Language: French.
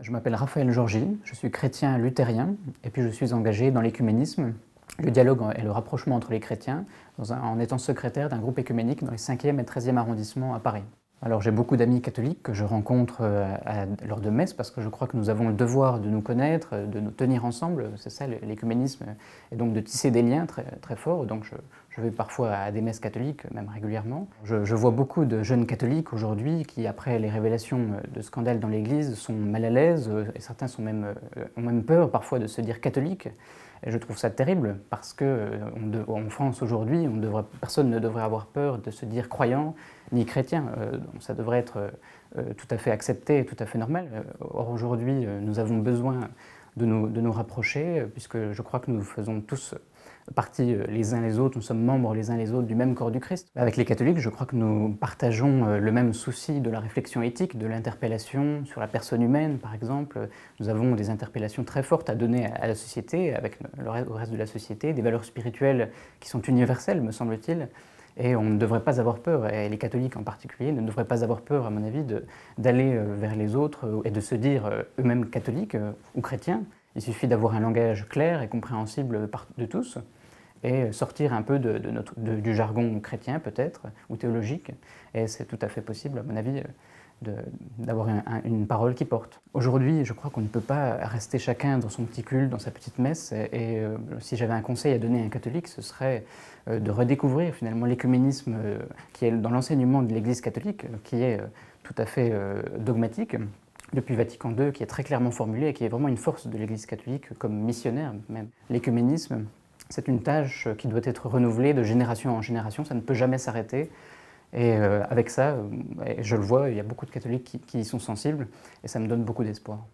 Je m'appelle Raphaël Georgi, je suis chrétien luthérien et puis je suis engagé dans l'écuménisme, le dialogue et le rapprochement entre les chrétiens, en étant secrétaire d'un groupe écuménique dans les 5e et 13e arrondissements à Paris. Alors j'ai beaucoup d'amis catholiques que je rencontre lors de messes parce que je crois que nous avons le devoir de nous connaître, de nous tenir ensemble, c'est ça l'écuménisme, et donc de tisser des liens très, très forts. Donc je vais parfois à des messes catholiques, même régulièrement. Je vois beaucoup de jeunes catholiques aujourd'hui qui, après les révélations de scandales dans l'Église, sont mal à l'aise et certains ont même peur parfois de se dire catholiques. Et je trouve ça terrible parce qu'en France aujourd'hui, personne ne devrait avoir peur de se dire croyant ni chrétien. Ça devrait être tout à fait accepté et tout à fait normal. Or aujourd'hui, nous avons besoin de nous rapprocher puisque je crois que nous faisons tous partie les uns les autres, nous sommes membres les uns les autres du même corps du Christ. Avec les catholiques, je crois que nous partageons le même souci de la réflexion éthique, de l'interpellation sur la personne humaine, par exemple. Nous avons des interpellations très fortes à donner à la société, avec au reste de la société, des valeurs spirituelles qui sont universelles, me semble-t-il. Et on ne devrait pas avoir peur, et les catholiques en particulier ne devraient pas avoir peur, à mon avis, d'aller vers les autres et de se dire eux-mêmes catholiques ou chrétiens. Il suffit d'avoir un langage clair et compréhensible de tous et sortir un peu du jargon chrétien peut-être, ou théologique. Et c'est tout à fait possible, à mon avis, d'avoir une parole qui porte. Aujourd'hui, je crois qu'on ne peut pas rester chacun dans son petit culte, dans sa petite messe. Et si j'avais un conseil à donner à un catholique, ce serait de redécouvrir finalement l'écuménisme qui est dans l'enseignement de l'Église catholique, qui est tout à fait dogmatique, depuis Vatican II, qui est très clairement formulé et qui est vraiment une force de l'Église catholique comme missionnaire même. L'écuménisme, c'est une tâche qui doit être renouvelée de génération en génération, ça ne peut jamais s'arrêter. Et avec ça, je le vois, il y a beaucoup de catholiques qui y sont sensibles et ça me donne beaucoup d'espoir.